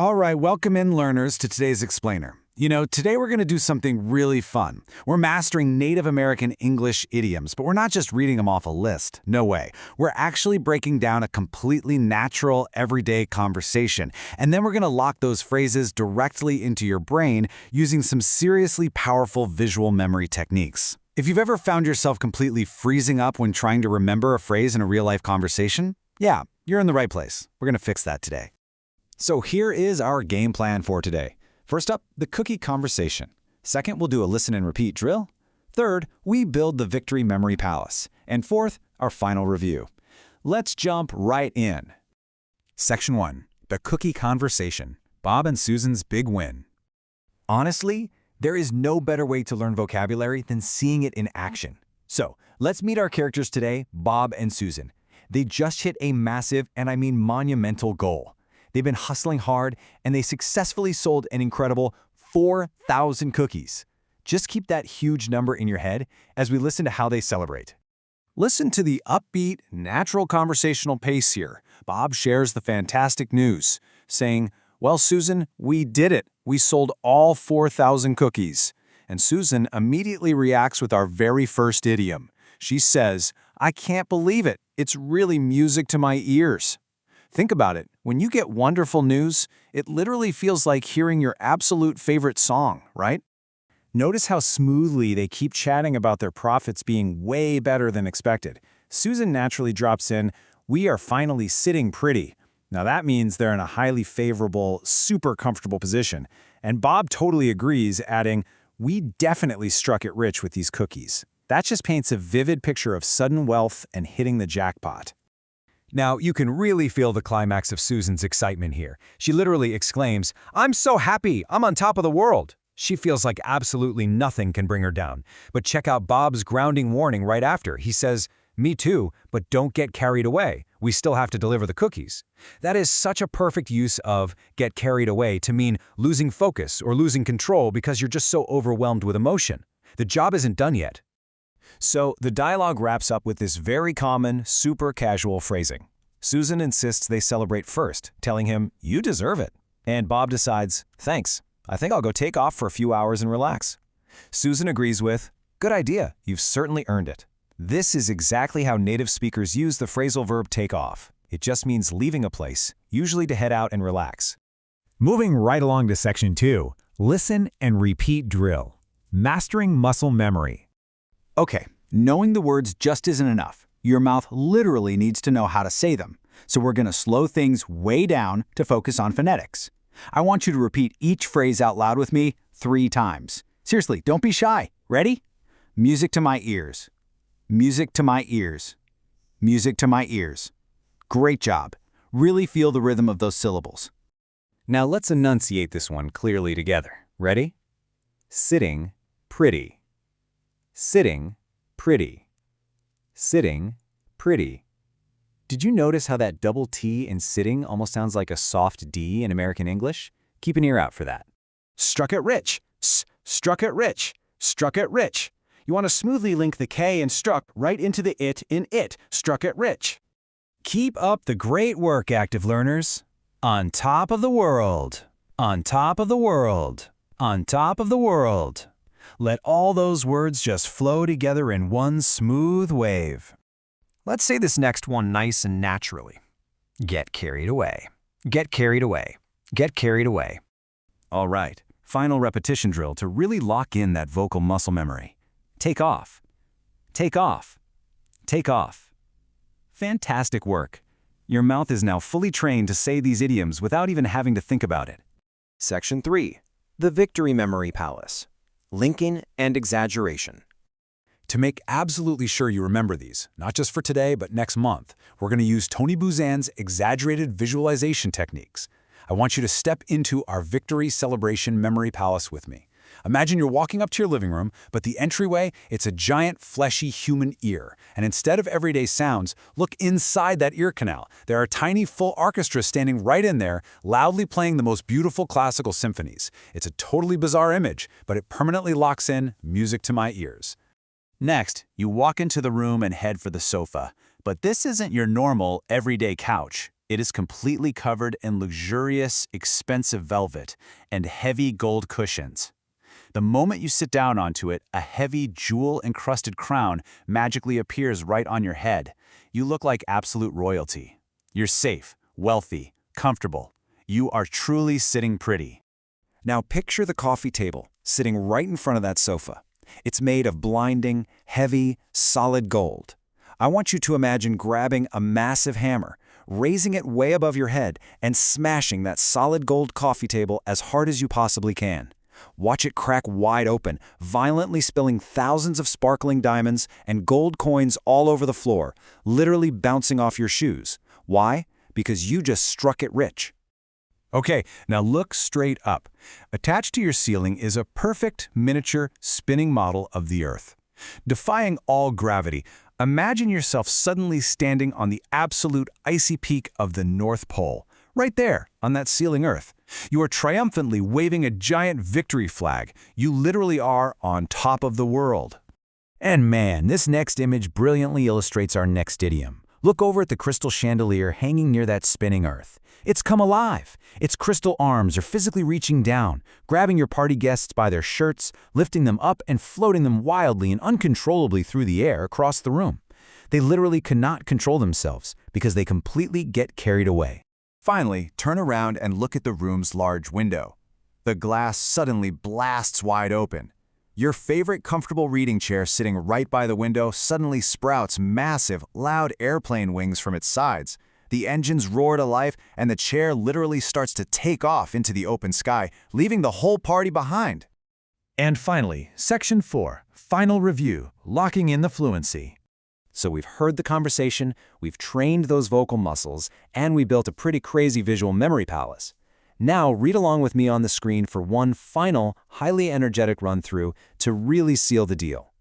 All right, welcome in, learners, to today's explainer. Today we're going to do something really fun. We're mastering Native American English idioms, but we're not just reading them off a list. No way. We're actually breaking down a completely natural, everyday conversation. And then we're going to lock those phrases directly into your brain using some seriously powerful visual memory techniques. If you've ever found yourself completely freezing up when trying to remember a phrase in a real-life conversation, yeah, you're in the right place. We're going to fix that today. So here is our game plan for today. First up, the cookie conversation. Second, we'll do a listen and repeat drill. Third, we build the Victory Memory Palace. And fourth, our final review. Let's jump right in. Section 1. The Cookie Conversation. Bob and Susan's Big Win. Honestly, there is no better way to learn vocabulary than seeing it in action. So, let's meet our characters today, Bob and Susan. They just hit a massive, and I mean monumental goal. They've been hustling hard, and they successfully sold an incredible 4,000 cookies. Just keep that huge number in your head as we listen to how they celebrate. Listen to the upbeat, natural conversational pace here. Bob shares the fantastic news, saying, "Well, Susan, we did it. We sold all 4,000 cookies." And Susan immediately reacts with our very first idiom. She says, "I can't believe it. It's really music to my ears." Think about it. When you get wonderful news, it literally feels like hearing your absolute favorite song, right? Notice how smoothly they keep chatting about their profits being way better than expected. Susan naturally drops in, "We are finally sitting pretty." Now that means they're in a highly favorable, super comfortable position. And Bob totally agrees, adding, "We definitely struck it rich with these cookies." That just paints a vivid picture of sudden wealth and hitting the jackpot. Now, you can really feel the climax of Susan's excitement here. She literally exclaims, "I'm so happy! I'm on top of the world!" She feels like absolutely nothing can bring her down. But check out Bob's grounding warning right after. He says, "Me too, but don't get carried away. We still have to deliver the cookies." That is such a perfect use of "get carried away" to mean losing focus or losing control because you're just so overwhelmed with emotion. The job isn't done yet. So the dialogue wraps up with this very common, super casual phrasing. Susan insists they celebrate first, telling him, "You deserve it." And Bob decides, "Thanks. I think I'll go take off for a few hours and relax." Susan agrees with, "Good idea. You've certainly earned it." This is exactly how native speakers use the phrasal verb take off. It just means leaving a place, usually to head out and relax. Moving right along to Section 2. Listen and repeat drill. Mastering muscle memory. Okay, knowing the words just isn't enough. Your mouth literally needs to know how to say them. So we're going to slow things way down to focus on phonetics. I want you to repeat each phrase out loud with me 3 times. Seriously, don't be shy. Ready? Music to my ears. Music to my ears. Music to my ears. Great job. Really feel the rhythm of those syllables. Now let's enunciate this one clearly together. Ready? Sitting, pretty. Sitting, pretty. Sitting, pretty. Did you notice how that double T in sitting almost sounds like a soft D in American English? Keep an ear out for that. Struck it rich. Struck it rich. Struck it rich. You want to smoothly link the K in struck right into the it in it. Struck it rich. Keep up the great work, active learners. On top of the world. On top of the world. On top of the world. Let all those words just flow together in one smooth wave. Let's say this next one nice and naturally. Get carried away. Get carried away. Get carried away. All right, final repetition drill to really lock in that vocal muscle memory. Take off. Take off. Take off. Fantastic work. Your mouth is now fully trained to say these idioms without even having to think about it. Section 3. The Victory Memory Palace. Linking and exaggeration. To make absolutely sure you remember these, not just for today, but next month, we're going to use Tony Buzan's exaggerated visualization techniques. I want you to step into our Victory Celebration Memory Palace with me. Imagine you're walking up to your living room, but the entryway, it's a giant, fleshy human ear. And instead of everyday sounds, look inside that ear canal. There are tiny full orchestras standing right in there, loudly playing the most beautiful classical symphonies. It's a totally bizarre image, but it permanently locks in music to my ears. Next, you walk into the room and head for the sofa. But this isn't your normal, everyday couch. It is completely covered in luxurious, expensive velvet and heavy gold cushions. The moment you sit down onto it, a heavy, jewel-encrusted crown magically appears right on your head. You look like absolute royalty. You're safe, wealthy, comfortable. You are truly sitting pretty. Now picture the coffee table sitting right in front of that sofa. It's made of blinding, heavy, solid gold. I want you to imagine grabbing a massive hammer, raising it way above your head, and smashing that solid gold coffee table as hard as you possibly can. Watch it crack wide open, violently spilling thousands of sparkling diamonds and gold coins all over the floor, literally bouncing off your shoes. Why? Because you just struck it rich. Okay, now look straight up. Attached to your ceiling is a perfect miniature spinning model of the Earth. Defying all gravity, imagine yourself suddenly standing on the absolute icy peak of the North Pole, right there on that ceiling Earth. You are triumphantly waving a giant victory flag. You literally are on top of the world. And man, this next image brilliantly illustrates our next idiom. Look over at the crystal chandelier hanging near that spinning Earth. It's come alive. Its crystal arms are physically reaching down, grabbing your party guests by their shirts, lifting them up and floating them wildly and uncontrollably through the air across the room. They literally cannot control themselves because they completely get carried away. Finally, turn around and look at the room's large window. The glass suddenly blasts wide open. Your favorite comfortable reading chair sitting right by the window suddenly sprouts massive, loud airplane wings from its sides. The engines roar to life, and the chair literally starts to take off into the open sky, leaving the whole party behind. And finally, Section 4, Final Review, Locking in the Fluency. So we've heard the conversation, we've trained those vocal muscles, and we built a pretty crazy visual memory palace. Now read along with me on the screen for one final, highly energetic run-through to really seal the deal.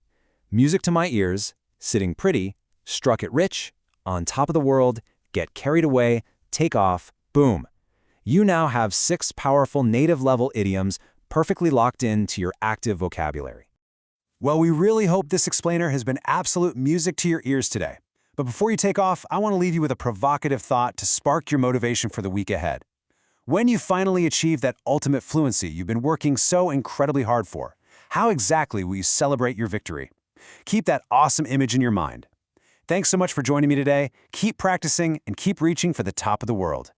Music to my ears, sitting pretty, struck it rich, on top of the world, get carried away, take off, boom. You now have 6 powerful native-level idioms perfectly locked into your active vocabulary. Well, we really hope this explainer has been absolute music to your ears today. But before you take off, I want to leave you with a provocative thought to spark your motivation for the week ahead. When you finally achieve that ultimate fluency you've been working so incredibly hard for, how exactly will you celebrate your victory? Keep that awesome image in your mind. Thanks so much for joining me today. Keep practicing and keep reaching for the top of the world.